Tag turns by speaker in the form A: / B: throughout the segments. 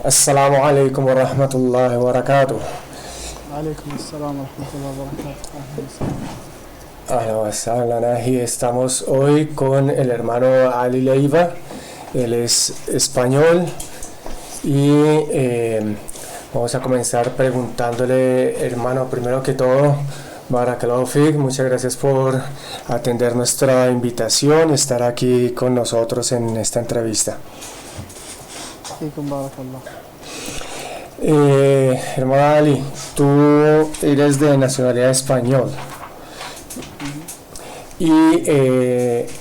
A: السلام عليكم ورحمة الله وبركاته.
B: عليكم السلام ورحمة الله وبركاته. أهلا وسهلا.
A: Ahlan wa sahlan. Aquí estamos hoy con el hermano Ali Leiva. Él es español y vamos a comenzar preguntándole, hermano, primero que todo, Barakallahu Fik, muchas gracias por atender nuestra invitación y estar aquí con nosotros en esta entrevista.
B: فيكم بارك الله.
A: Hermano Ali, tú eres de nacionalidad español y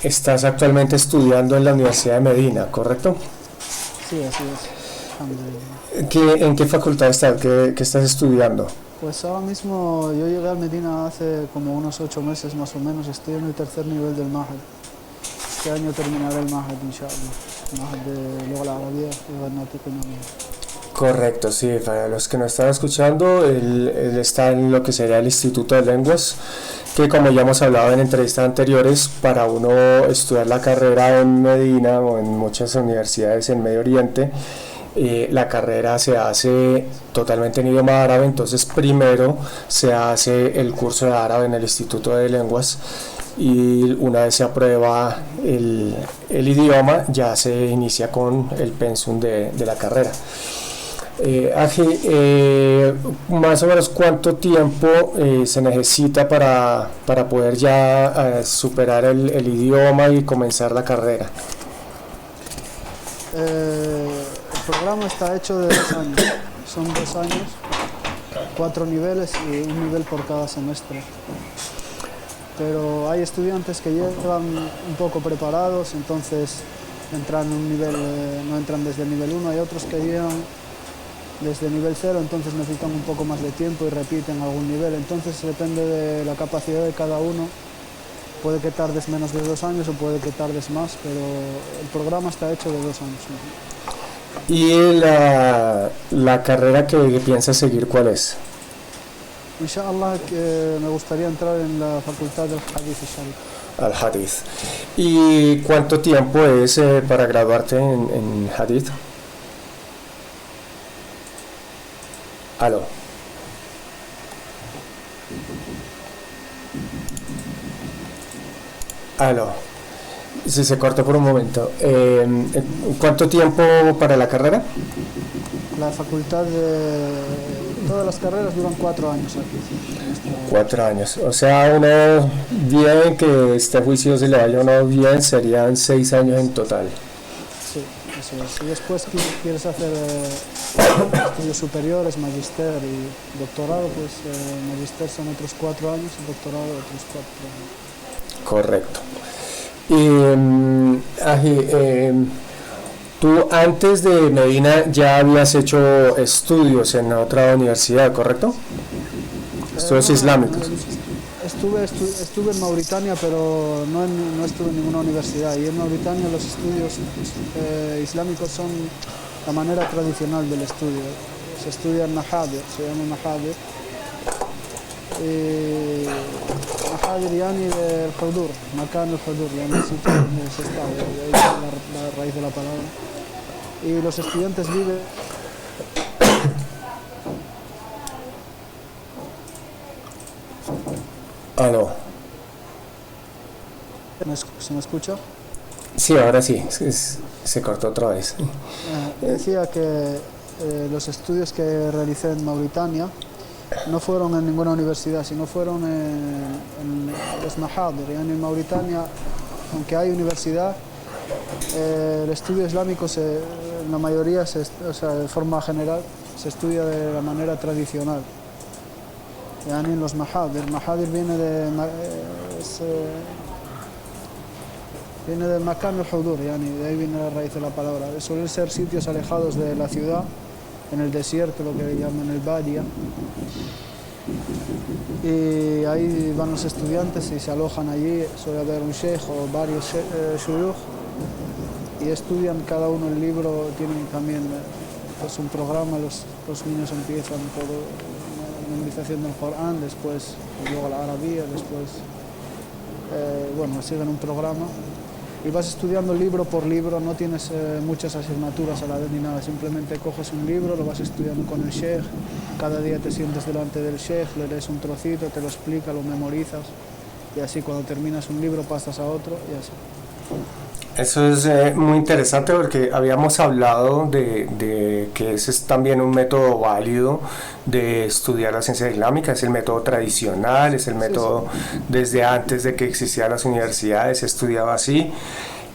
A: estás actualmente estudiando en la Universidad de Medina, ¿correcto?
B: Sí, así es. Alhamdulillah.
A: ¿En qué facultad estás? ¿Qué estás estudiando?
B: Pues ahora mismo yo llegué a Medina hace como unos 8 meses más o menos. Estoy en el tercer nivel del Mahad. Este año terminaré el Mahad, inshallah. Mahad de Lugha al-Arabia y Ghanati Economía.
A: Correcto, sí, para los que no están escuchando, él está en lo que sería el Instituto de Lenguas, que como ya hemos hablado en entrevistas anteriores, para uno estudiar la carrera en Medina o en muchas universidades en Medio Oriente, la carrera se hace totalmente en idioma árabe, entonces primero se hace el curso de árabe en el Instituto de Lenguas y una vez se aprueba el idioma ya se inicia con el pensum de la carrera. Aji, más o menos cuánto tiempo se necesita para poder ya superar el idioma y comenzar la carrera.
B: El programa está hecho de 2 años. Son 2 años, 4 niveles y un nivel por cada semestre. Pero hay estudiantes que llegan un poco preparados, entonces entran en un nivel, no entran desde el nivel 1, hay otros que llegan desde nivel 0, entonces necesitan un poco más de tiempo y repiten algún nivel, entonces depende de la capacidad de cada uno, puede que tardes menos de 2 años o puede que tardes más, pero el programa está hecho de 2 años.
A: ¿Y la carrera que piensas seguir cuál es?
B: Inshallah que me gustaría entrar en la facultad del Hadith Sharif.
A: Al Hadith. ¿Y cuánto tiempo es para graduarte en Hadith? Aló. Aló. Si se cortó por un momento. ¿Cuánto tiempo para la carrera?
B: La facultad de todas las carreras duran 4 años aquí.
A: 4 años. O sea, uno bien que esté juicioso y le vaya uno bien, serían 6 años en total.
B: Sí, eso es. Si después quieres hacer estudios superiores, magister y doctorado, pues magister son otros 4 años y doctorado otros 4 años.
A: Correcto. Y Aji, tú antes de Medina ya habías hecho estudios en otra universidad, ¿correcto? Estudios islámicos.
B: Estuve en Mauritania, pero no estuve en ninguna universidad. Y en Mauritania los estudios islámicos son la manera tradicional del estudio. Se estudia en Mahadir, se llama Mahadir. Mahadir yani del Hudur, Makan el Hudur, yani el sitio donde se está, de ahí la raíz de la palabra. Y los estudiantes viven.
A: Aló.
B: ¿Se me escucha?
A: Sí, ahora sí, se cortó otra vez.
B: Decía que los estudios que realicé en Mauritania no fueron en ninguna universidad, sino fueron en los Mahadir. En Mauritania, aunque hay universidad, el estudio islámico, la mayoría, de forma general, se estudia de la manera tradicional. En los Mahadir. Mahadir viene de Makan al-Hudur, de ahí viene la raíz de la palabra. Suelen ser sitios alejados de la ciudad, en el desierto, lo que llaman el Badia. Y ahí van los estudiantes y se alojan allí, suele haber un sheikh o varios shuyukh, y estudian cada uno el libro, tienen también pues un programa, los niños empiezan por la memorización del Corán, después luego la Arabia, después siguen un programa y vas estudiando libro por libro, no tienes muchas asignaturas a la vez ni nada, simplemente coges un libro, lo vas estudiando con el sheikh, cada día te sientes delante del sheikh, le lees un trocito, te lo explica, lo memorizas, y así cuando terminas un libro pasas a otro y así.
A: Eso es muy interesante porque habíamos hablado de que ese es también un método válido de estudiar la ciencia islámica, es el método tradicional, es el método desde antes de que existieran las universidades, se estudiaba así.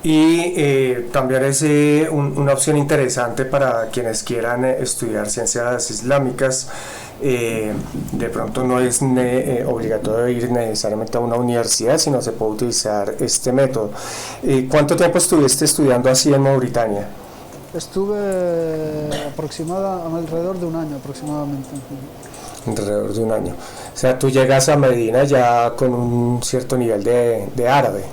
A: Y también es una opción interesante para quienes quieran estudiar ciencias islámicas. De pronto no es obligatorio ir necesariamente a una universidad, sino se puede utilizar este método. ¿Cuánto tiempo estuviste estudiando así en Mauritania?
B: Estuve alrededor de un año aproximadamente.
A: Alrededor de un año. O sea, tú llegas a Medina ya con un cierto nivel de árabe.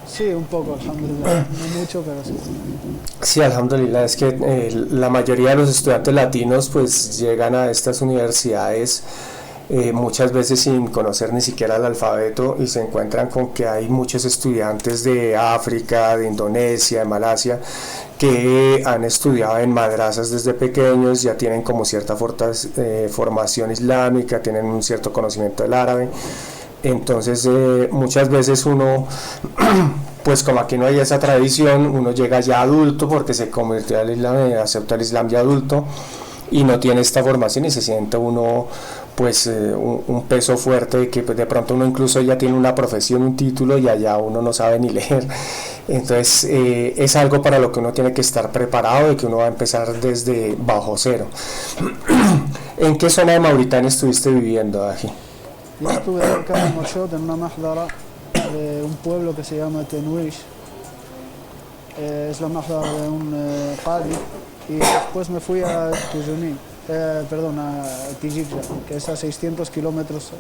B: Sí, un poco, alhamdulillah, no mucho, pero sí.
A: Sí, alhamdulillah, es que la mayoría de los estudiantes latinos pues llegan a estas universidades muchas veces sin conocer ni siquiera el alfabeto y se encuentran con que hay muchos estudiantes de África, de Indonesia, de Malasia que han estudiado en madrasas desde pequeños, ya tienen como cierta formación islámica, tienen un cierto conocimiento del árabe. Entonces muchas veces uno, pues como aquí no hay esa tradición, uno llega ya adulto porque se convirtió al Islam, acepta el Islam ya adulto y no tiene esta formación y se siente uno pues un peso fuerte que pues, de pronto uno incluso ya tiene una profesión, un título y allá uno no sabe ni leer. Entonces es algo para lo que uno tiene que estar preparado y que uno va a empezar desde bajo cero. ¿En qué zona de Mauritania estuviste viviendo, Aji?
B: Yo estuve cerca de Nouakchott, en una mahdara de un pueblo que se llama Tenuish. Es la mahdara de un qadi. Y después me fui a Tujuni, a Tijikja, que es a 600 kilómetros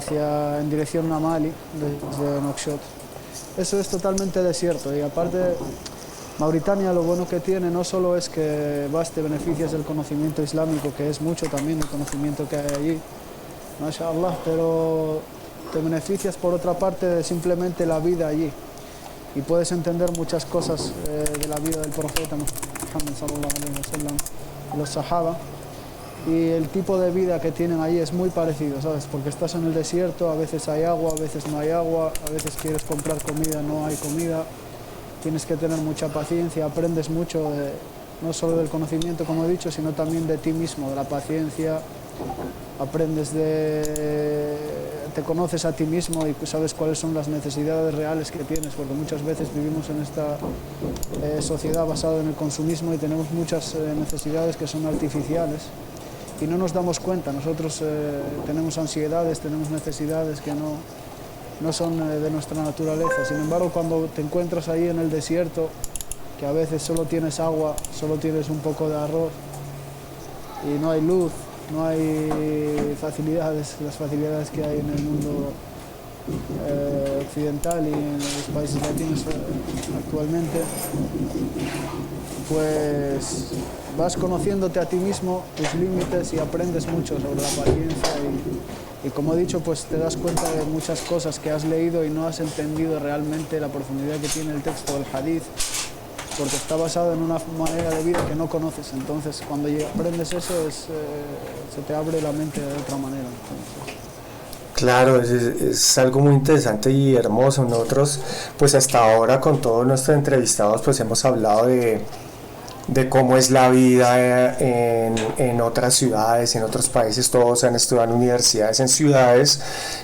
B: en dirección a Mali, desde Nouakchott. Eso es totalmente desierto y aparte Mauritania lo bueno que tiene no solo es que te beneficias del conocimiento islámico, que es mucho también el conocimiento que hay allí, mashallah, pero te beneficias por otra parte de simplemente la vida allí y puedes entender muchas cosas de la vida del profeta Muhammad sallallahu alaihi wasallam, los sahaba, y el tipo de vida que tienen allí es muy parecido, ¿sabes? Porque estás en el desierto, a veces hay agua, a veces no hay agua, a veces quieres comprar comida, no hay comida, tienes que tener mucha paciencia, aprendes mucho no solo del conocimiento, como he dicho, sino también de ti mismo, de la paciencia. Te conoces a ti mismo y sabes cuáles son las necesidades reales que tienes, porque muchas veces vivimos en esta sociedad basada en el consumismo y tenemos muchas necesidades que son artificiales y no nos damos cuenta. Nosotros tenemos ansiedades, tenemos necesidades que no son de nuestra naturaleza. Sin embargo, cuando te encuentras ahí en el desierto, que a veces solo tienes agua, solo tienes un poco de arroz y no hay luz, no hay facilidades, las facilidades que hay en el mundo occidental y en los países latinos actualmente, pues vas conociéndote a ti mismo, tus límites y aprendes mucho sobre la paciencia y como he dicho, pues te das cuenta de muchas cosas que has leído y no has entendido realmente la profundidad que tiene el texto del hadith, porque está basado en una manera de vida que no conoces. Entonces, cuando aprendes eso, se te abre la mente de otra manera. Entonces,
A: claro, es algo muy interesante y hermoso. Nosotros, pues hasta ahora con todos nuestros entrevistados, pues hemos hablado de cómo es la vida en otras ciudades, en otros países. Todos han estudiado en universidades, en ciudades,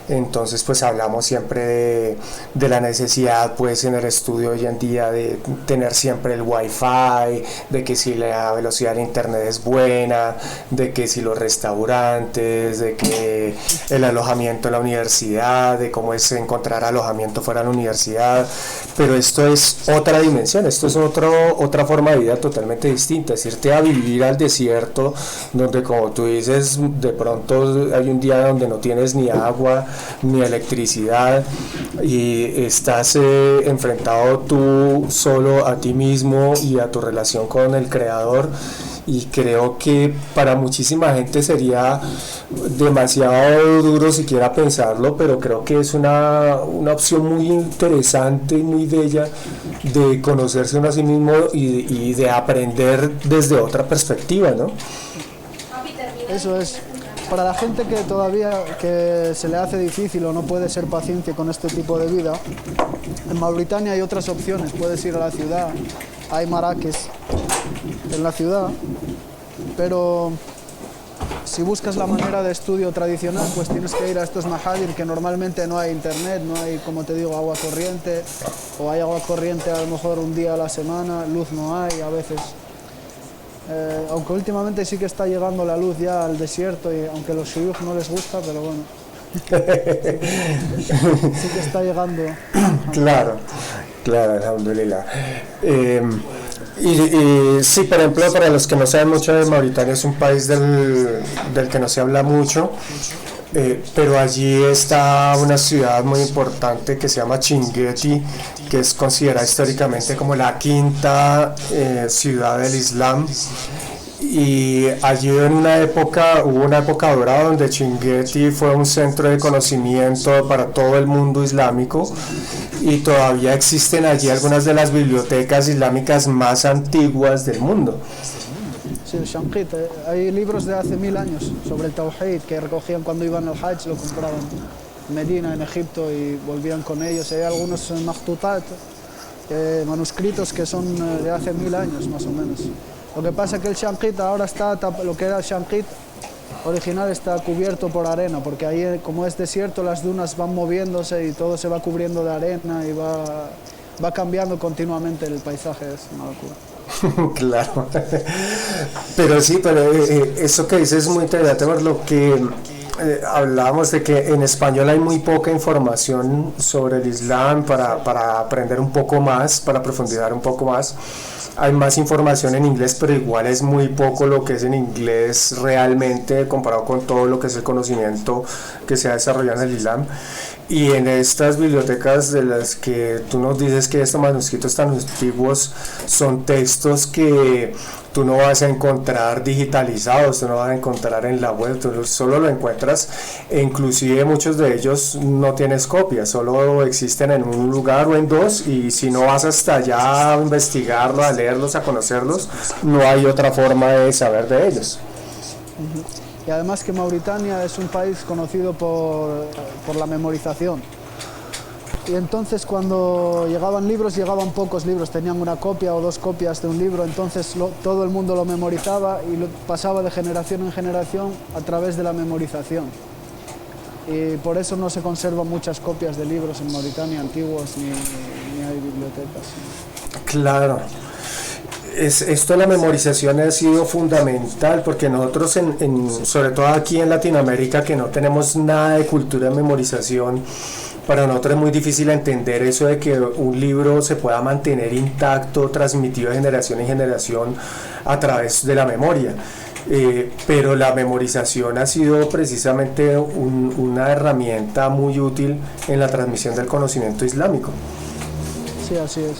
A: entonces pues hablamos siempre de la necesidad pues en el estudio hoy en día de tener siempre el wifi, de que si la velocidad del internet es buena, de que si los restaurantes, de que el alojamiento en la universidad, de cómo es encontrar alojamiento fuera de la universidad, pero esto es otra dimensión, esto es otra forma de vida totalmente distinta, es irte a vivir al desierto donde, como tú dices, de pronto hay un día donde no tienes ni agua ni electricidad y estás enfrentado tú solo a ti mismo y a tu relación con el creador y creo que para muchísima gente sería demasiado duro siquiera pensarlo, pero creo que es una opción muy interesante y muy bella de conocerse uno a sí mismo y de aprender desde otra perspectiva, ¿no?
B: Eso es. Para la gente que todavía que se le hace difícil o no puede ser paciente con este tipo de vida, en Mauritania hay otras opciones. Puedes ir a la ciudad, hay maraques en la ciudad, pero si buscas la manera de estudio tradicional, pues tienes que ir a estos mahadir que normalmente no hay internet, no hay, como te digo, agua corriente, o hay agua corriente a lo mejor un día a la semana, luz no hay a veces. Aunque últimamente sí que está llegando la luz ya al desierto, y aunque a los shuyukh no les gusta, pero bueno, sí que está llegando.
A: Claro, claro, alhamdulillah. Y sí, por ejemplo, para los que no saben mucho de Mauritania, es un país del que no se habla mucho, pero allí está una ciudad muy importante que se llama Chinguetti, que es considerada históricamente como la quinta ciudad del Islam. Y allí hubo una época dorada donde Chinguetti fue un centro de conocimiento para todo el mundo islámico, y todavía existen allí algunas de las bibliotecas islámicas más antiguas del mundo.
B: Sí, el Shanqit. Hay libros de hace 1000 años sobre el Tawhid que recogían cuando iban al Hajj, lo compraban en Medina, en Egipto, y volvían con ellos. Hay algunos mahtutat, manuscritos que son de hace 1000 años más o menos. Lo que pasa es que el Shanqit ahora lo que era el Shanqit original está cubierto por arena, porque ahí, como es desierto, las dunas van moviéndose y todo se va cubriendo de arena y va cambiando continuamente el paisaje. Es una locura.
A: Claro, pero sí, pero eso que dices es muy interesante, por lo que hablábamos de que en español hay muy poca información sobre el Islam para aprender un poco más, para profundizar un poco más. Hay más información en inglés, pero igual es muy poco lo que es en inglés realmente comparado con todo lo que es el conocimiento que se ha desarrollado en el Islam. Y en estas bibliotecas de las que tú nos dices que estos manuscritos tan antiguos son textos que tú no vas a encontrar digitalizados, tú no vas a encontrar en la web, tú solo lo encuentras, e inclusive muchos de ellos no tienes copias, solo existen en un lugar o en dos, y si no vas hasta allá a investigarlos, a leerlos, a conocerlos, no hay otra forma de saber de ellos.
B: Y además que Mauritania es un país conocido por la memorización. Y entonces cuando llegaban libros, llegaban pocos libros, tenían una copia o dos copias de un libro, entonces todo el mundo lo memorizaba y lo pasaba de generación en generación a través de la memorización. Y por eso no se conservan muchas copias de libros en Mauritania antiguos, ni hay bibliotecas.
A: Claro. Esto de la memorización ha sido fundamental, porque nosotros, sobre todo aquí en Latinoamérica, que no tenemos nada de cultura de memorización, para nosotros es muy difícil entender eso de que un libro se pueda mantener intacto, transmitido de generación en generación a través de la memoria. Pero la memorización ha sido precisamente una herramienta muy útil en la transmisión del conocimiento islámico.
B: Sí, así es.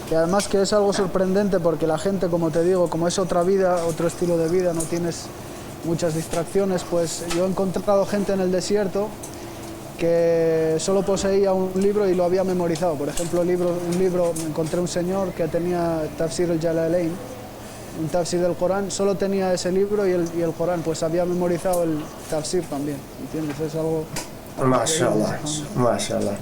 B: Y además que es algo sorprendente porque la gente, como te digo, como es otra vida, otro estilo de vida, no tienes muchas distracciones, pues yo he encontrado gente en el desierto que solo poseía un libro y lo había memorizado. Por ejemplo, me encontré un señor que tenía Tafsir al-Jalalain, un tafsir del Corán, solo tenía ese libro y el Corán, pues había memorizado el tafsir también, ¿entiendes? Es algo...
A: Mashallah, mashallah.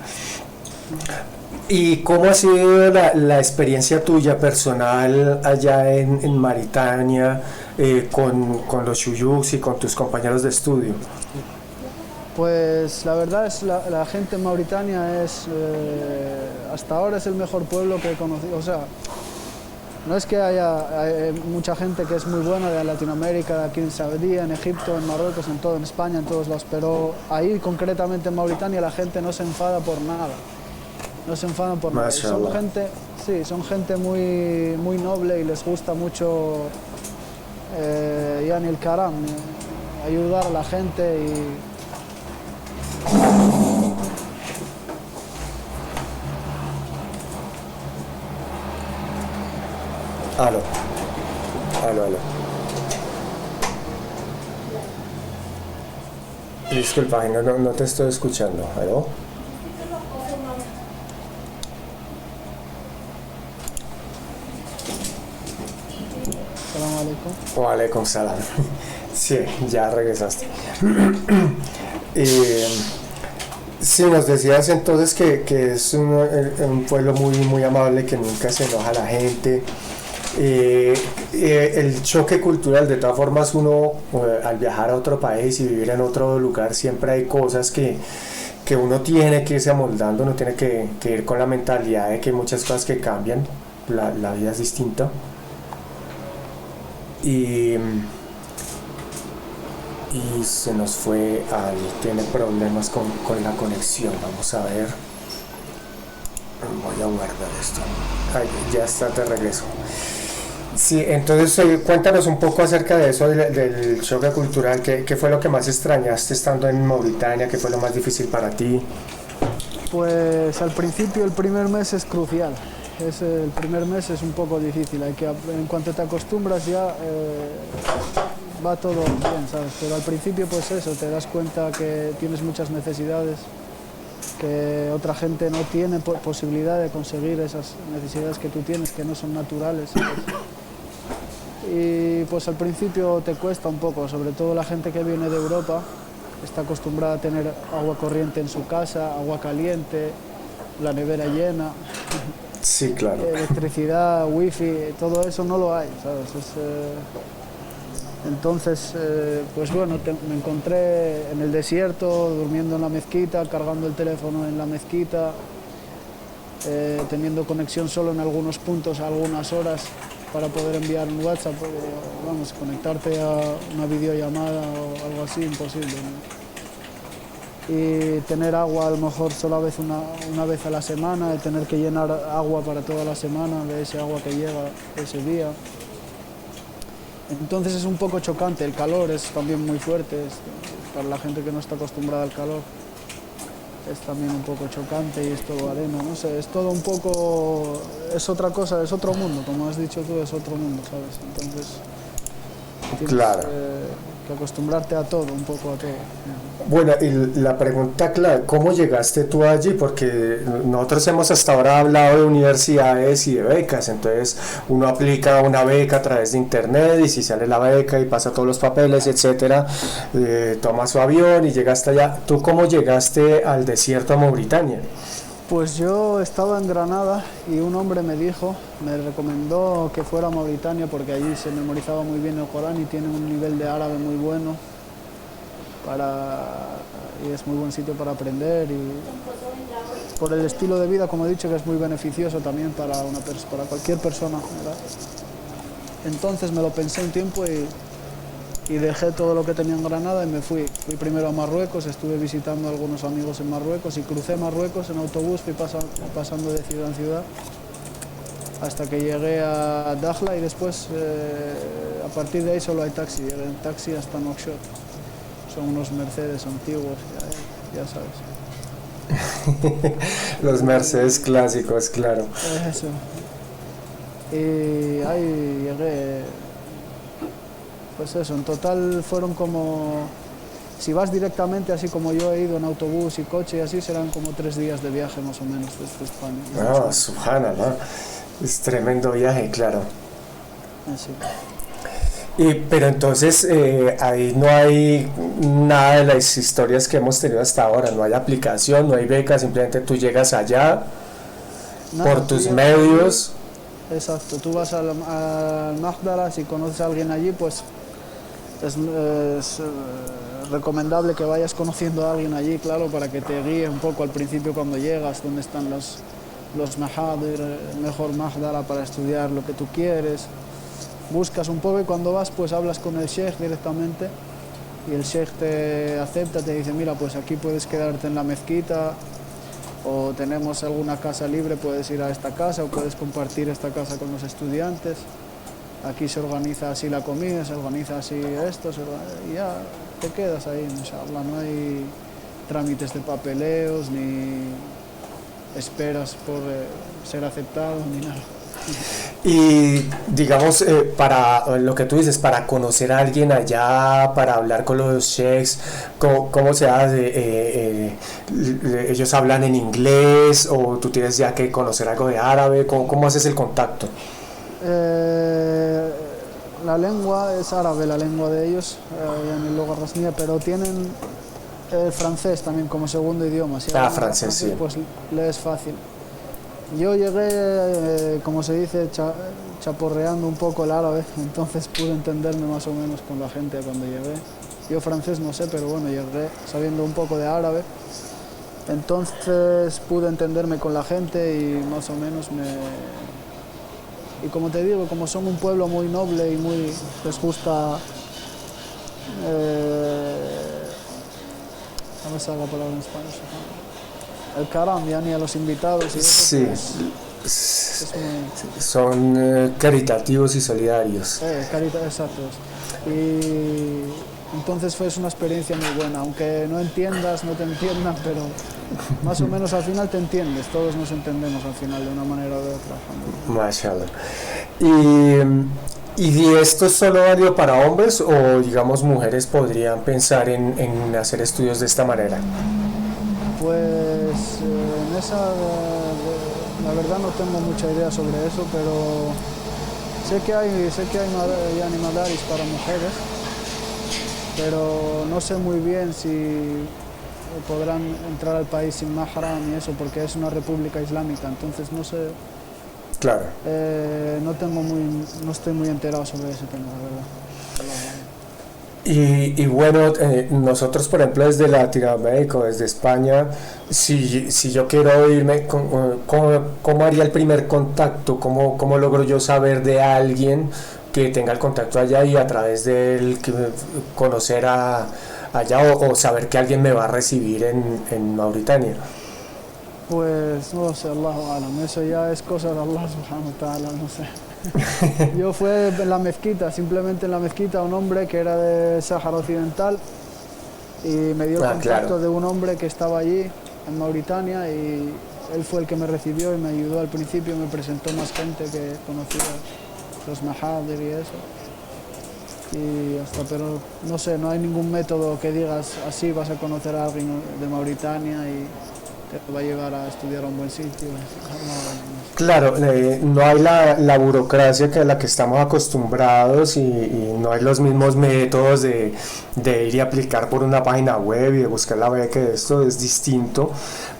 A: ¿Y cómo ha sido la experiencia tuya personal allá en Mauritania, con los shuyukhs y con tus compañeros de estudio?
B: Pues la verdad es la gente en Mauritania hasta ahora es el mejor pueblo que he conocido. O sea, no es que hay mucha gente que es muy buena de Latinoamérica, de aquí en Saudí, en Egipto, en Marruecos, en España, en todos lados, pero ahí concretamente en Mauritania la gente no se enfada por nada. No se enfadan por nada. Son gente muy, muy noble y les gusta mucho el karam, ayudar a la gente y...
A: Aló. Disculpa, no te estoy escuchando. ¿Aló?
B: Salam alaikum.
A: Wa alaikum salam. Sí, ya regresaste. Sí, nos decías entonces que es un pueblo muy amable, que nunca se enoja la gente. El choque cultural, de todas formas, uno al viajar a otro país y vivir en otro lugar, siempre hay cosas que uno tiene que irse amoldando, uno tiene que ir con la mentalidad de que hay muchas cosas que cambian, la vida es distinta. Y se nos fue ahí, tiene problemas con la conexión, vamos a ver, voy a guardar esto, ahí, ya está de regreso. Sí, entonces cuéntanos un poco acerca de eso, del choque cultural. ¿Qué fue lo que más extrañaste estando en Mauritania? ¿Qué fue lo más difícil para ti?
B: Pues al principio el primer mes es crucial. El primer mes es un poco difícil, en cuanto te acostumbras ya va todo bien, ¿sabes? Pero al principio pues eso, te das cuenta que tienes muchas necesidades, que otra gente no tiene posibilidad de conseguir esas necesidades que tú tienes, que no son naturales, ¿sabes? Y pues al principio te cuesta un poco, sobre todo la gente que viene de Europa, está acostumbrada a tener agua corriente en su casa, agua caliente, la nevera llena.
A: Sí, claro.
B: Electricidad, wifi, todo eso no lo hay, ¿sabes? Entonces, pues bueno, me encontré en el desierto, durmiendo en la mezquita, cargando el teléfono en la mezquita, teniendo conexión solo en algunos puntos a algunas horas para poder enviar un WhatsApp, vamos, conectarte a una videollamada o algo así, imposible, ¿no? Y tener agua a lo mejor solo una vez a la semana, y tener que llenar agua para toda la semana de ese agua que llega ese día. Entonces es un poco chocante, el calor es también muy fuerte, para la gente que no está acostumbrada al calor es también un poco chocante y es todo arena, no sé, es todo un poco, es otra cosa, es otro mundo, como has dicho tú, es otro mundo, ¿sabes? Entonces tienes
A: claro.
B: Que acostumbrarte a todo, un poco a todo.
A: Bueno, y la pregunta clave, ¿cómo llegaste tú allí? Porque nosotros hemos hasta ahora hablado de universidades y de becas, entonces uno aplica una beca a través de internet y si sale la beca y pasa todos los papeles, etcétera, toma su avión y llega hasta allá. ¿Tú cómo llegaste al desierto a Mauritania?
B: Pues yo estaba en Granada y un hombre me recomendó que fuera a Mauritania porque allí se memorizaba muy bien el Corán y tiene un nivel de árabe muy bueno y es muy buen sitio para aprender y por el estilo de vida, como he dicho, que es muy beneficioso también para cualquier persona, ¿verdad? Entonces me lo pensé un tiempo y dejé todo lo que tenía en Granada y me fui. Fui primero a Marruecos, estuve visitando a algunos amigos en Marruecos y crucé Marruecos en autobús, fui pasando de ciudad en ciudad hasta que llegué a Dakhla y después a partir de ahí solo hay taxi, llegué en taxi hasta Nouakchott. Son unos Mercedes antiguos, ya sabes.
A: Los Mercedes clásicos, claro.
B: Eso. Y ahí llegué. Pues eso, en total fueron como, si vas directamente, así como yo he ido en autobús y coche y así, serán como 3 días de viaje más o menos desde España.
A: Ah, subhanallah, es tremendo viaje, claro.
B: Así.
A: Pero entonces ahí no hay nada de las historias que hemos tenido hasta ahora, no hay aplicación, no hay beca, simplemente tú llegas allá por tus medios.
B: Exacto, tú vas al Magdala, si conoces a alguien allí, pues es recomendable que vayas conociendo a alguien allí, claro, para que te guíe un poco al principio cuando llegas, dónde están los mahadir, el mejor Magdala para estudiar lo que tú quieres. Buscas un poco y cuando vas, pues hablas con el sheikh directamente y el sheikh te acepta, te dice, mira, pues aquí puedes quedarte en la mezquita o tenemos alguna casa libre, puedes ir a esta casa o puedes compartir esta casa con los estudiantes. Aquí se organiza así la comida, se organiza así esto, y ya te quedas ahí, inshallah. No hay trámites de papeleos, ni esperas por ser aceptado, ni nada.
A: Y digamos, para lo que tú dices, para conocer a alguien allá, para hablar con los sheiks, ¿cómo se hace? ¿Ellos hablan en inglés o tú tienes ya que conocer algo de árabe? ¿Cómo haces el contacto?
B: Eh, la lengua es árabe, la lengua de ellos, en el lugar rasmía, pero tienen el francés también como segundo idioma. Si
A: Francés, sí.
B: pues le es fácil. Yo llegué, como se dice, chaporreando un poco el árabe, entonces pude entenderme más o menos con la gente cuando llegué. Yo francés no sé, pero bueno, llegué sabiendo un poco de árabe, entonces pude entenderme con la gente y más o menos Y como te digo, como son un pueblo muy noble y muy les gusta... no me sale la palabra en español. El karam, ya ni a los invitados y eso,
A: Sí,
B: pues,
A: son caritativos y solidarios.
B: exacto. Y entonces fue una experiencia muy buena, aunque no entiendas, no te entiendan, pero más o menos al final te entiendes, todos nos entendemos al final de una manera o de otra.
A: Mashallah. ¿Y esto es solo válido para hombres o digamos mujeres podrían pensar en hacer estudios de esta manera?
B: Pues en esa, la verdad no tengo mucha idea sobre eso, pero sé que hay yani madaris para mujeres, pero no sé muy bien si podrán entrar al país sin mahram y eso, porque es una república islámica, entonces no sé.
A: Claro.
B: No estoy muy enterado sobre ese tema, la verdad.
A: Y bueno, nosotros por ejemplo desde Latinoamérica, desde España, si yo quiero irme, ¿cómo haría el primer contacto? ¿Cómo logro yo saber de alguien que tenga el contacto allá y a través de él conocer allá o saber que alguien me va a recibir en Mauritania?
B: Pues no sé, Allahu Alam, eso ya es cosa de Allah subhanahu wa ta'ala, no sé. Yo fue en la mezquita, simplemente en la mezquita, un hombre que era de Sáhara Occidental y me dio el contacto claro. de un hombre que estaba allí en Mauritania y él fue el que me recibió y me ayudó al principio, me presentó más gente que conocía los mahadir y eso. Y hasta, pero no sé, no hay ningún método que digas así vas a conocer a alguien de Mauritania y te va a llevar a estudiar a un buen sitio.
A: Claro, no hay la burocracia que a la que estamos acostumbrados y no hay los mismos métodos de ir y aplicar por una página web y de buscar la beca, que esto es distinto.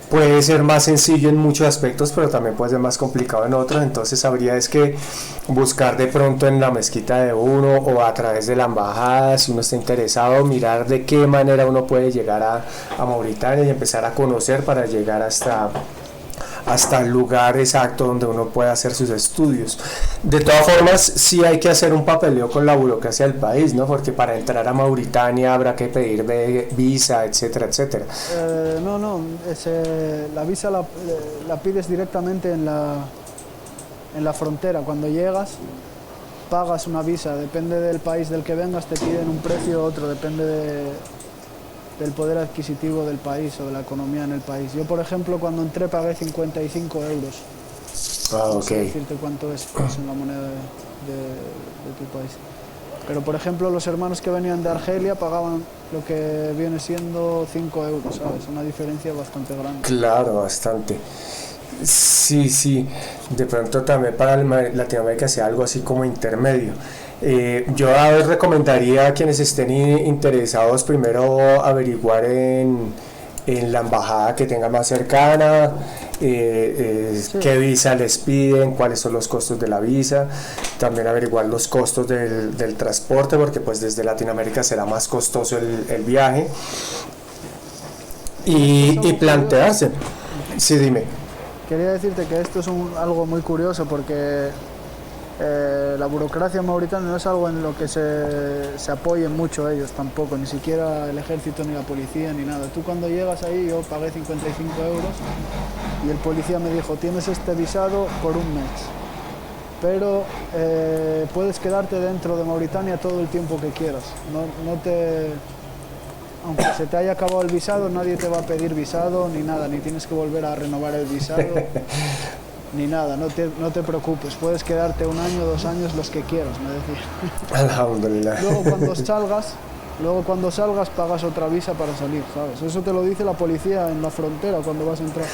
A: Puede ser más sencillo en muchos aspectos, pero también puede ser más complicado en otros, entonces habría es que buscar de pronto en la mezquita de uno o a través de la embajada, si uno está interesado, mirar de qué manera uno puede llegar a Mauritania y empezar a conocer para llegar hasta el lugar exacto donde uno puede hacer sus estudios. De todas formas, sí hay que hacer un papeleo con la burocracia del país, ¿no? Porque para entrar a Mauritania habrá que pedir visa, etcétera, etcétera.
B: La visa la pides directamente en la frontera. Cuando llegas, pagas una visa. Depende del país del que vengas, te piden un precio u otro, depende del poder adquisitivo del país o de la economía en el país. Yo, por ejemplo, cuando entré pagué 55 euros.
A: Ok.
B: No sé decirte cuánto es en la moneda de tu país. Pero, por ejemplo, los hermanos que venían de Argelia pagaban lo que viene siendo 5 euros, ¿sabes? Una diferencia bastante grande.
A: Claro, bastante. Sí, de pronto también para Latinoamérica sea algo así como intermedio. Yo recomendaría a quienes estén interesados primero averiguar en la embajada que tenga más cercana, sí. Qué visa les piden, cuáles son los costos de la visa, también averiguar los costos del transporte, porque pues desde Latinoamérica será más costoso el viaje y plantearse. Sí, dime.
B: Quería decirte que esto es algo muy curioso porque la burocracia mauritana no es algo en lo que se apoyen mucho ellos tampoco, ni siquiera el ejército ni la policía ni nada. Tú cuando llegas ahí, yo pagué 55 euros y el policía me dijo, tienes este visado por un mes, pero puedes quedarte dentro de Mauritania todo el tiempo que quieras. Aunque se te haya acabado el visado, nadie te va a pedir visado ni nada, ni tienes que volver a renovar el visado. ni nada, no te preocupes, puedes quedarte 1 año, 2 años, los que quieras, me decía.
A: Alhamdulillah.
B: Luego cuando salgas pagas otra visa para salir, ¿sabes? Eso te lo dice la policía en la frontera cuando vas a entrar.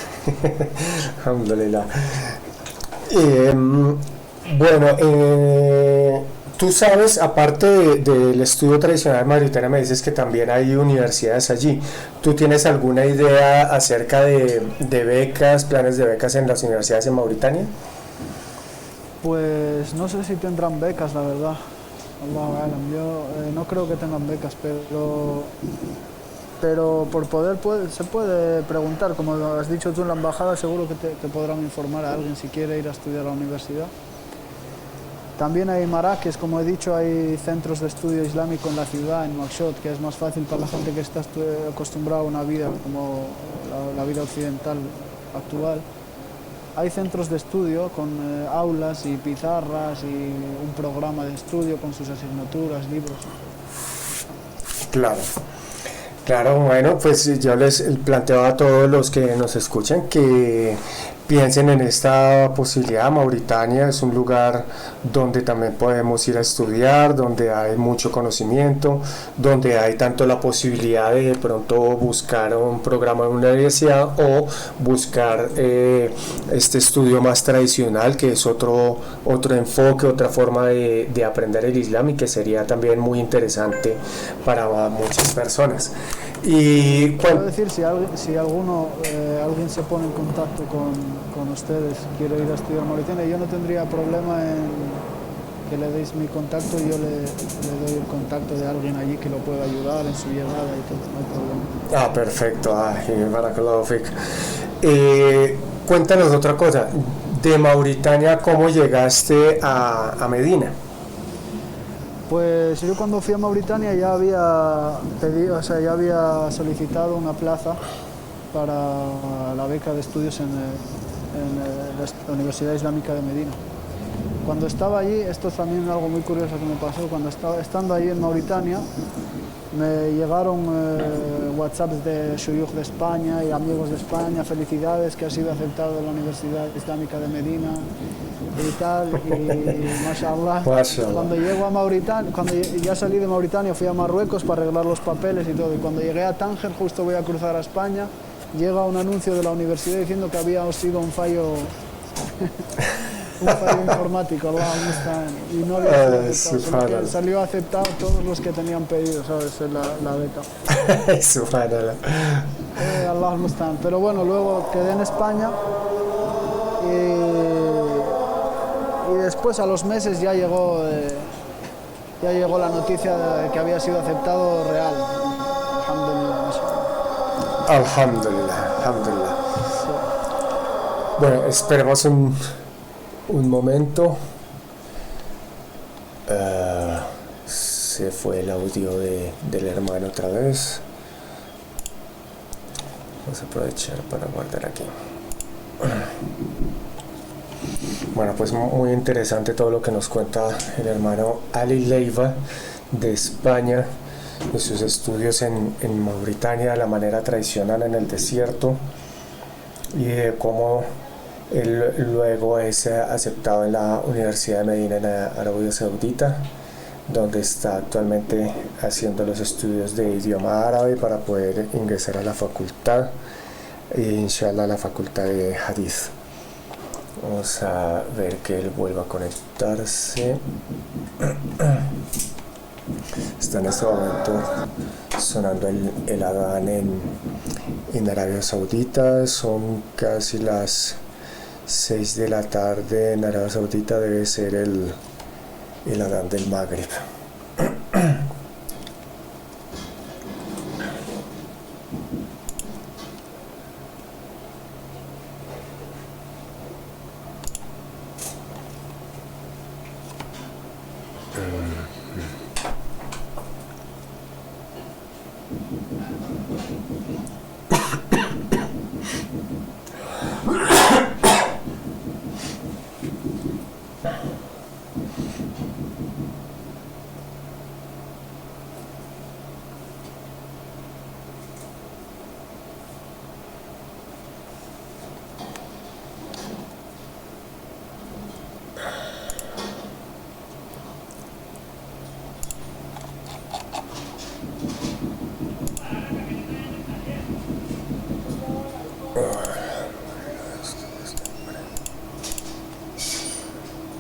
A: Alhamdulillah. Bueno, tú sabes, aparte del estudio tradicional en Mauritania, me dices que también hay universidades allí. ¿Tú tienes alguna idea acerca de becas, planes de becas en las universidades en Mauritania?
B: Pues no sé si tendrán becas, la verdad. Allahu alam. Yo no creo que tengan becas, pero por poder se puede preguntar, como has dicho tú en la embajada, seguro que te podrán informar a alguien si quiere ir a estudiar a la universidad. También hay Marrakech, como he dicho, hay centros de estudio islámico en la ciudad, en Nouakchott, que es más fácil para la gente que está acostumbrada a una vida como la vida occidental actual. Hay centros de estudio con aulas y pizarras y un programa de estudio con sus asignaturas, libros.
A: Claro. Claro, bueno, pues yo les planteo a todos los que nos escuchan que piensen en esta posibilidad. Mauritania es un lugar donde también podemos ir a estudiar, donde hay mucho conocimiento, donde hay tanto la posibilidad de pronto buscar un programa en una universidad o buscar este estudio más tradicional, que es otro enfoque, otra forma de aprender el Islam, y que sería también muy interesante para muchas personas. Y
B: quiero decir, si alguien se pone en contacto con ustedes, quiere ir a estudiar Mauritania, yo no tendría problema en que le deis mi contacto y yo le doy el contacto de alguien allí que lo pueda ayudar en su llegada y todo, no hay problema.
A: Perfecto. Barakallahu fik. Cuéntanos otra cosa, de Mauritania, ¿cómo llegaste a Medina?
B: Pues yo cuando fui a Mauritania ya ya había solicitado una plaza para la beca de estudios en la Universidad Islámica de Medina. Cuando estaba allí, esto es también algo muy curioso que me pasó, estando allí en Mauritania, me llegaron WhatsApps de shuyukh de España y amigos de España, felicidades que has sido aceptado en la Universidad Islámica de Medina y tal, y mashallah. Cuando llego a Mauritania, cuando ya salí de Mauritania, fui a Marruecos para arreglar los papeles y todo, y cuando llegué a Tánger, justo voy a cruzar a España, llega un anuncio de la universidad diciendo que había sido un fallo informático, y no había aceptado, salió aceptado todos los que tenían pedido, ¿sabes? La beca.
A: Subhanallah.
B: Allah al-Mustan. Pero bueno, luego quedé en España y después a los meses ya llegó la noticia de que había sido aceptado real.
A: Alhamdulillah. Sí. Bueno, esperemos un momento. Se fue el audio del hermano otra vez. Vamos a aprovechar para guardar aquí. Bueno, pues muy interesante todo lo que nos cuenta el hermano Ali Leiva de España, de sus estudios en Mauritania, de la manera tradicional en el desierto, y de cómo él luego es aceptado en la Universidad de Medina en Arabia Saudita, donde está actualmente haciendo los estudios de idioma árabe para poder ingresar a la facultad, e inshallah a la facultad de Hadith. Vamos a ver que él vuelva a conectarse. Está en este momento sonando el adán en Arabia Saudita. Son casi las 6 de la tarde en Arabia Saudita. Debe ser el adán del Magreb.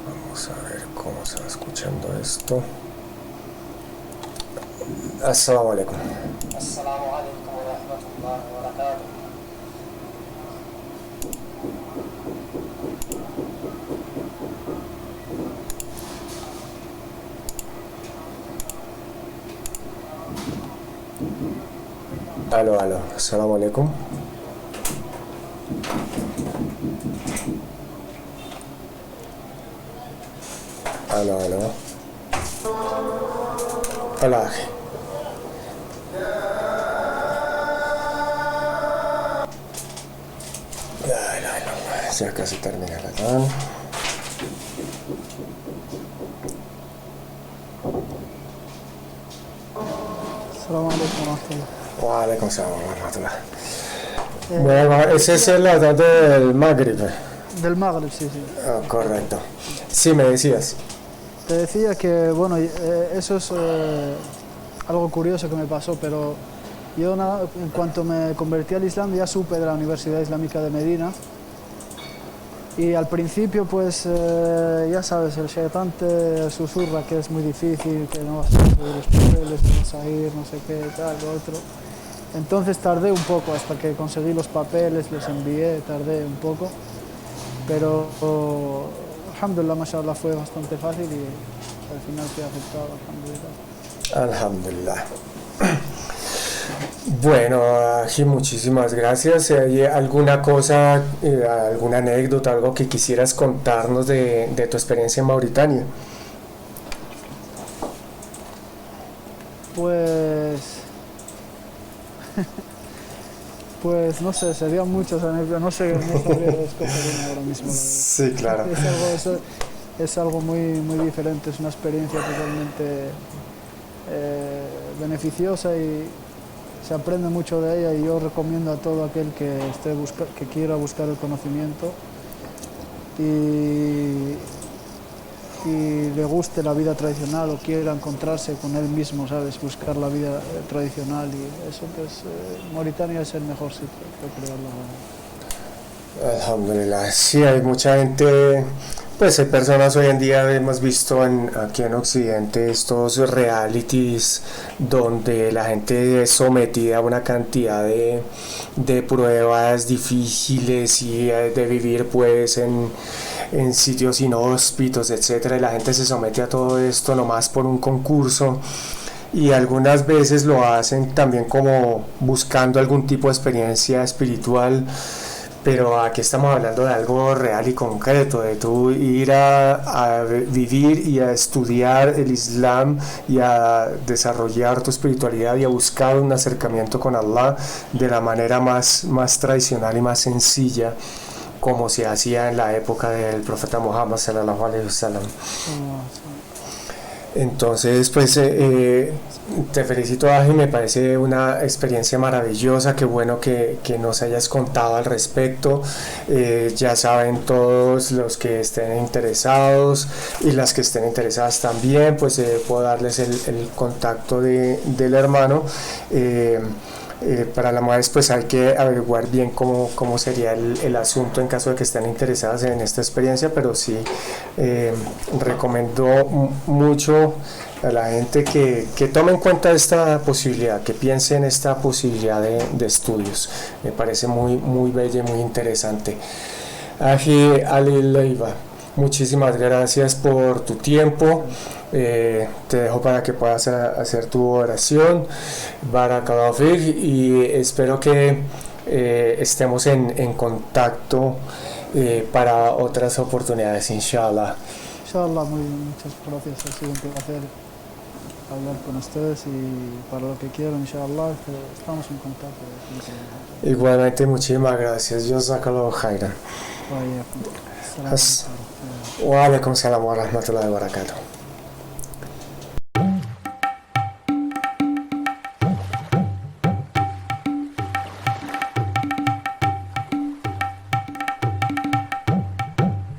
A: Vamos a ver cómo se va escuchando esto. Assalamu alaikum.
C: السلام عليكم ورحمة الله وبركاته.
A: Aló, aló. Assalamu alaikum. Aló, aló. Hola. Ya casi termina la tan.
B: Assalamu alaikum wa rahmatullah.
A: Wa alaikum salam wa rahmatullah. Bueno, ese es el adán del Maghrib.
B: Del Magreb, sí, sí.
A: Ah, correcto. Sí, me decías.
B: Te decía que, bueno, eso es algo curioso que me pasó, pero yo en cuanto me convertí al Islam ya supe de la Universidad Islámica de Medina. Y al principio, pues, ya sabes, el shaitán te susurra que es muy difícil, que no vas a conseguir los papeles, no vas a ir, no sé qué, tal, lo otro. Entonces tardé un poco hasta que conseguí los papeles, los envié, tardé un poco. Pero, alhamdulillah, mashallah, fue bastante fácil y al final fui aceptado, alhamdulillah.
A: Alhamdulillah. Bueno, Aji, muchísimas gracias. ¿Hay alguna cosa, alguna anécdota, algo que quisieras contarnos de tu experiencia en Mauritania?
B: Pues no sé, serían muchas anécdotas, no sé, no sabría escoger una ahora mismo.
A: Sí, claro.
B: Es algo muy diferente, es una experiencia totalmente beneficiosa y se aprende mucho de ella, y yo recomiendo a todo aquel que quiera buscar el conocimiento y le guste la vida tradicional o quiera encontrarse con él mismo, ¿sabes? Buscar la vida tradicional, y eso, pues Mauritania es el mejor sitio, creo, la verdad.
A: Alhamdulillah. Sí, hay mucha gente, pues hay personas hoy en día, hemos visto aquí en Occidente estos realities donde la gente es sometida a una cantidad de pruebas difíciles y de vivir pues en sitios inhóspitos, etcétera, y la gente se somete a todo esto nomás por un concurso, y algunas veces lo hacen también como buscando algún tipo de experiencia espiritual, pero aquí estamos hablando de algo real y concreto, de tú ir a vivir y a estudiar el Islam y a desarrollar tu espiritualidad y a buscar un acercamiento con Allah de la manera más tradicional y más sencilla, como se hacía en la época del profeta Muhammad sallallahu alaihi wasallam. Entonces, pues te felicito, Aji, me parece una experiencia maravillosa, qué bueno que nos hayas contado al respecto. Ya saben, todos los que estén interesados y las que estén interesadas también, pues puedo darles el contacto del hermano. Para las mujeres pues hay que averiguar bien cómo sería el asunto en caso de que estén interesadas en esta experiencia, pero sí recomiendo mucho a la gente que tome en cuenta esta posibilidad, que piense en esta posibilidad de estudios. Me parece muy bella y muy interesante. Aji Ali Leiva, muchísimas gracias por tu tiempo. Te dejo para que puedas hacer tu oración. Barakallahu fik, y espero que estemos en contacto para otras oportunidades, inshallah.
B: Inshallah, muchas gracias, ha sido un placer hablar con ustedes, y para lo que quieran, inshallah, estamos en contacto.
A: Igualmente, muchísimas gracias. Jazakallahu khairan. Wa alaikum salam wa rahmatullahi wa barakatuh.